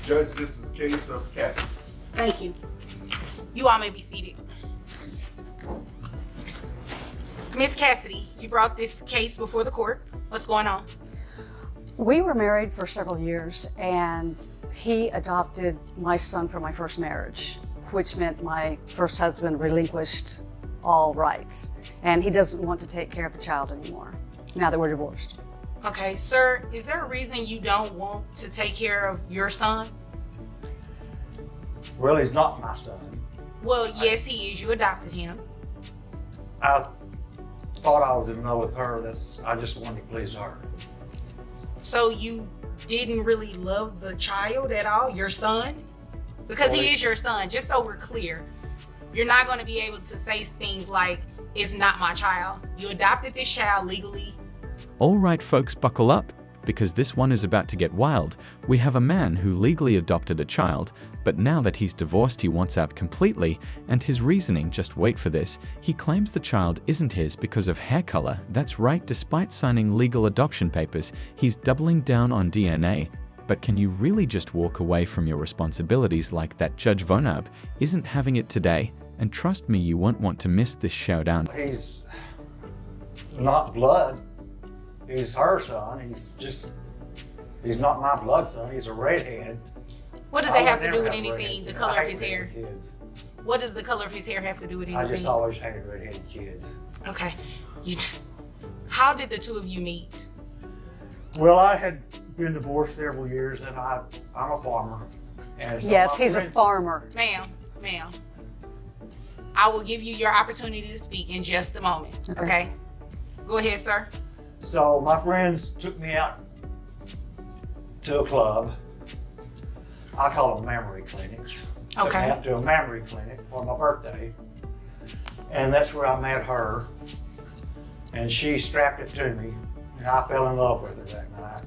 Judge, this is a case of Cassidy's. Thank you. You all may be seated. Miss Cassidy, you brought this case before the court. What's going on? We were married for several years, and he adopted my son from my first marriage, which meant my first husband relinquished all rights, and he doesn't want to take care of the child anymore now that we're divorced. Okay, sir, is there a reason you don't want to take care of your son? Well, he's not my son. Well, yes, he is. You adopted him. I thought I was in love with her. I just wanted to please her. So you didn't really love the child at all, your son? Because he is your son, just so we're clear. You're not going to be able to say things like, it's not my child. You adopted this child legally. All right, folks, buckle up, because this one is about to get wild. We have a man who legally adopted a child, but now that he's divorced, he wants out completely, and his reasoning, just wait for this, he claims the child isn't his because of hair color. That's right, despite signing legal adoption papers, he's doubling down on DNA. But can you really just walk away from your responsibilities like that? Judge Vonda isn't having it today, and trust me, you won't want to miss this showdown. He's not blood. He's her son. He's not my blood son. He's a redhead. What does that have to do with anything? The color of his hair? Kids. What does the color of his hair have to do with anything? I just always hated redheaded kids. Okay. How did the two of you meet? Well, I had been divorced several years, and I'm a farmer. And so Yes, he's a farmer. Ma'am, I will give you your opportunity to speak in just a moment, okay? Go ahead, sir. So my friends took me out to a club. I call them memory clinics. Took me out to a memory clinic for my birthday. And that's where I met her. And she strapped it to me. And I fell in love with her that night.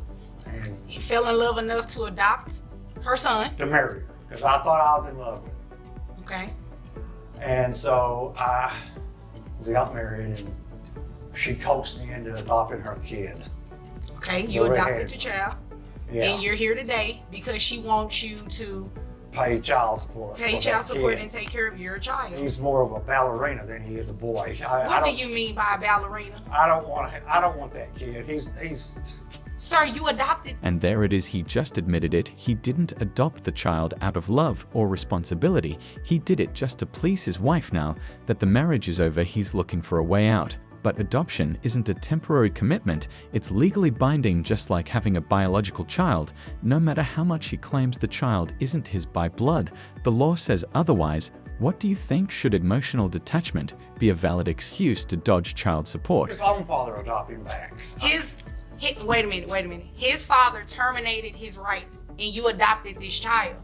And You fell in love enough to adopt her son. to marry her, because I thought I was in love with her. Okay. And so we got married, and she coaxed me into adopting her kid. Okay, you adopted the child. Yeah. And you're here today because she wants you to Pay child support. pay for child that support kid. and take care of your child. He's more of a ballerina than he is a boy. What do you mean by a ballerina? I don't want that kid. He's Sir, you adopted. And there it is, he just admitted it. He didn't adopt the child out of love or responsibility. He did it just to please his wife. Now that the marriage is over, he's looking for a way out. But adoption isn't a temporary commitment. It's legally binding, just like having a biological child. No matter how much he claims the child isn't his by blood, the law says otherwise. What do you think? Should emotional detachment be a valid excuse to dodge child support? his own father adopted him back. Wait a minute. His father terminated his rights and you adopted this child.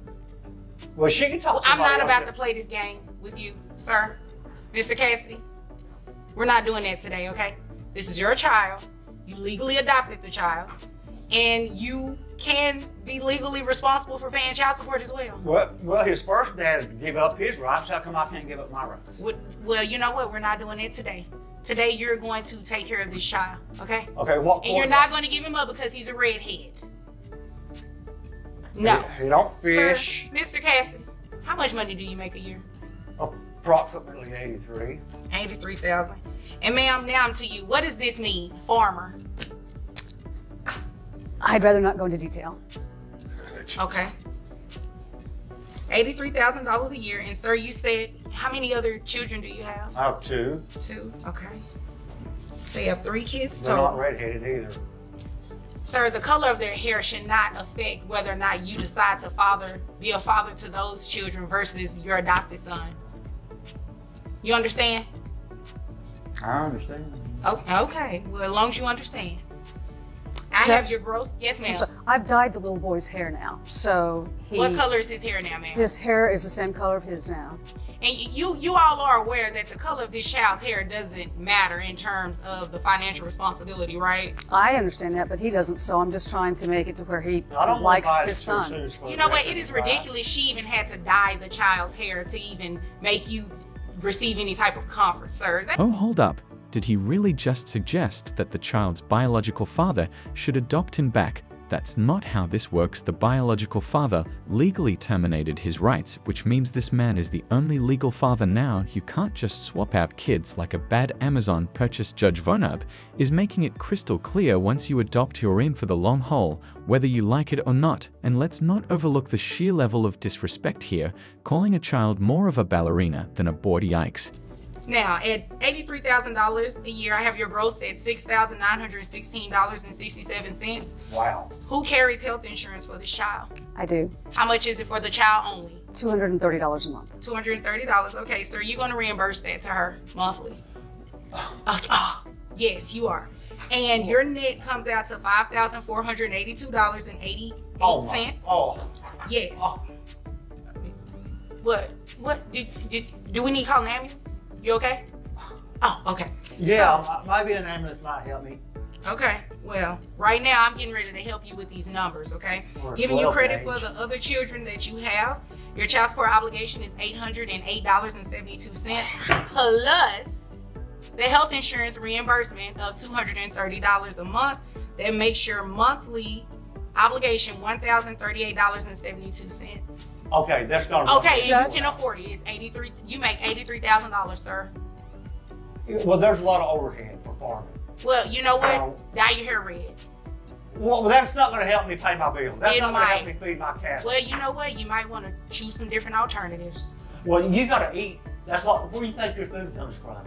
Well, she can talk. I'm not about to play this game with you, sir. Mr. Cassidy, we're not doing that today, okay? This is your child. You legally adopted the child. And you can be legally responsible for paying child support as well. Well, his first dad gave up his rights. How come I can't give up my rights? Well, you know what? We're not doing it today. Today, you're going to take care of this child, okay? Okay, what? And you're not going to give him up because he's a redhead. No. He don't fish. Sir, Mr. Cassidy, how much money do you make a year? Approximately 83. 83,000. And ma'am, now to you. What does this mean, farmer? I'd rather not go into detail. Okay. $83,000 a year. And sir, you said, how many other children do you have? I have two. Two. Okay. So you have 3 kids They're total. not redheaded either. Sir, the color of their hair should not affect whether or not you decide to be a father to those children versus your adopted son. You understand? I understand. Okay. Well, as long as you understand. I have your gross. Yes, ma'am. So I've dyed the little boy's hair now, so What color is his hair now, ma'am? his hair is the same color of his now. And you all are aware that the color of this child's hair doesn't matter in terms of the financial responsibility, right? I understand that, but he doesn't, so I'm just trying to make it to where he I don't likes want to buy his son. tattoos for You the know what? rest It of is his life. ridiculous. She even had to dye the child's hair to even make you receive any type of comfort, sir. Oh, hold up. Did he really just suggest that the child's biological father should adopt him back? That's not how this works. The biological father legally terminated his rights, which means this man is the only legal father now. You can't just swap out kids like a bad Amazon purchase. Judge Vonda is making it crystal clear once you adopt, you're in for the long haul, whether you like it or not. And let's not overlook the sheer level of disrespect here, calling a child more of a ballerina than a board. Yikes. Now, at $83,000 a year, I have your gross at $6,916.67. Wow. Who carries health insurance for this child? I do. How much is it for the child only? $230 a month. $230. Okay, so you're going to reimburse that to her monthly? Yes, you are. And your net comes out to $5,482.88. Oh. Yes. Oh. What? Do we need to call an ambulance? You okay? Oh, okay. Yeah, maybe an ambulance might help me. Okay, well, right now I'm getting ready to help you with these numbers, okay? Or Giving you 12 credit age. for the other children that you have. Your child support obligation is $808.72 plus the health insurance reimbursement of $230 a month. That makes your monthly obligation $1,038.72. Okay, that's gonna. Okay, and Judge? you can afford it. It's 83. You make $83,000, sir. Well, there's a lot of overhead for farming. Well, you know what? Dye your hair red. Well, that's not gonna help me pay my bills. That's It not gonna help might. me feed my cat. Well, you know what? You might want to choose some different alternatives. Well, you gotta eat. That's what. Where do you think your food comes from?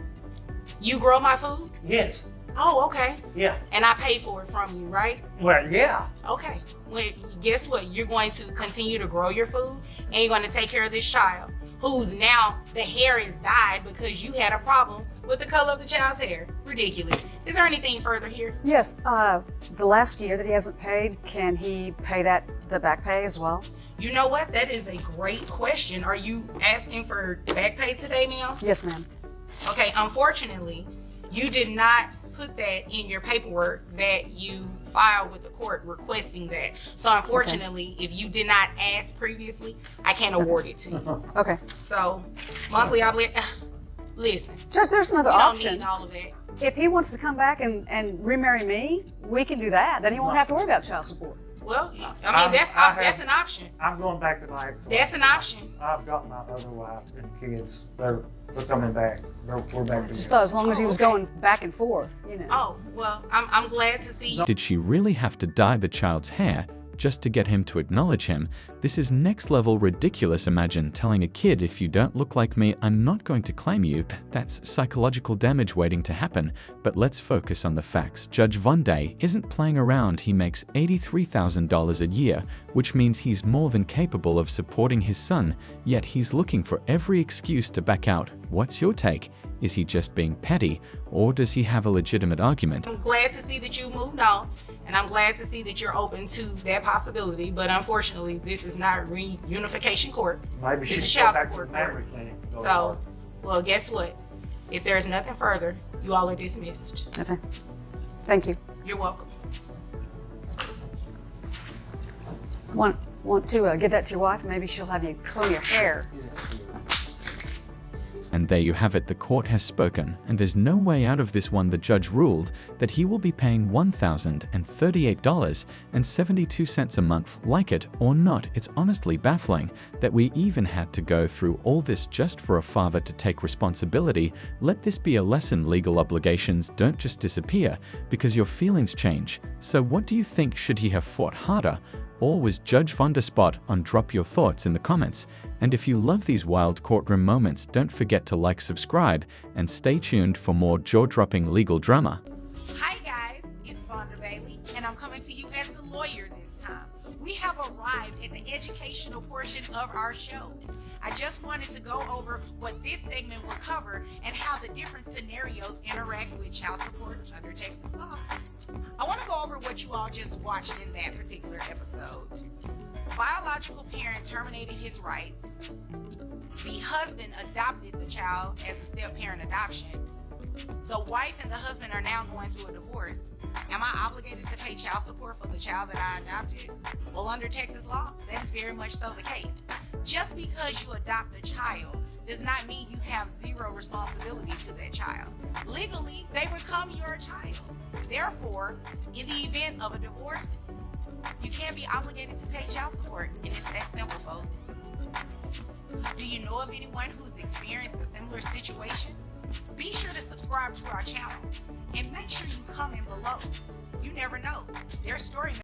You grow my food? Yes. Oh, okay. Yeah. And I pay for it from you, right? Well, yeah. Okay. Well, guess what? You're going to continue to grow your food, and you're going to take care of this child, who's now the hair is dyed because you had a problem with the color of the child's hair. Ridiculous. Is there anything further here? Yes, the last year that he hasn't paid, can he pay the back pay as well? You know what? That is a great question. Are you asking for back pay today, ma'am? Yes, ma'am. Okay, unfortunately, you did not put that in your paperwork that you filed with the court requesting that. So unfortunately, if you did not ask previously, I can't award it to you. Okay. So monthly obligation, listen, Judge, there's another you don't option. need all of that. If he wants to come back and remarry me, we can do that. Then he won't have to worry about child support. Well, I mean, that's an option. I'm going back to my ex. That's an option. I've got my other wife and kids. They're coming back. We're back Just together. thought as long as he was okay. going back and forth, you know. Oh, well, I'm glad to see you. Did she really have to dye the child's hair just to get him to acknowledge him? This is next level ridiculous. Imagine telling a kid, if you don't look like me, I'm not going to claim you. That's psychological damage waiting to happen. But let's focus on the facts. Judge Vonda isn't playing around. He makes $83,000 a year, which means he's more than capable of supporting his son, yet he's looking for every excuse to back out. What's your take? Is he just being petty, or does he have a legitimate argument? I'm glad to see that you moved on, and I'm glad to see that you're open to that possibility. But unfortunately, this is not reunification court. Maybe It's she a should child go back to support the court. memory clinic. and go to So, work. well, guess what? If there's nothing further, you all are dismissed. Okay. Thank you. You're welcome. Want to give that to your wife? Maybe she'll have you comb your hair. And there you have it, the court has spoken, and there's no way out of this one. The judge ruled that he will be paying $1,038.72 a month. Like it or not, it's honestly baffling that we even had to go through all this just for a father to take responsibility. Let this be a lesson: legal obligations don't just disappear because your feelings change. So what do you think? Should he have fought harder? Or was Judge Vonda spot on? Drop your thoughts in the comments. And if you love these wild courtroom moments, don't forget to like, subscribe, and stay tuned for more jaw-dropping legal drama. Hi guys, it's Vonda Bailey, and I'm coming to you as the lawyer this time. We have arrived at the educational portion of our show. I just wanted to go over what this segment will cover and how the different scenarios interact with child support under Texas law. I want to go over what you all just watched in that particular episode. Biological parents terminated his rights. The husband adopted the child as a step-parent adoption. The wife and the husband are now going through a divorce. Am I obligated to pay child support for the child that I adopted? Well, under Texas law, that is very much so the case. Just because you adopt a child does not mean you have zero responsibility to that child. Legally, they become your child. Therefore, in the event of a divorce, you can't be obligated to pay child support, and it's that simple, folks. Do you know of anyone who's experienced a similar situation? Be sure to subscribe to our channel and make sure you comment below. You never know, their story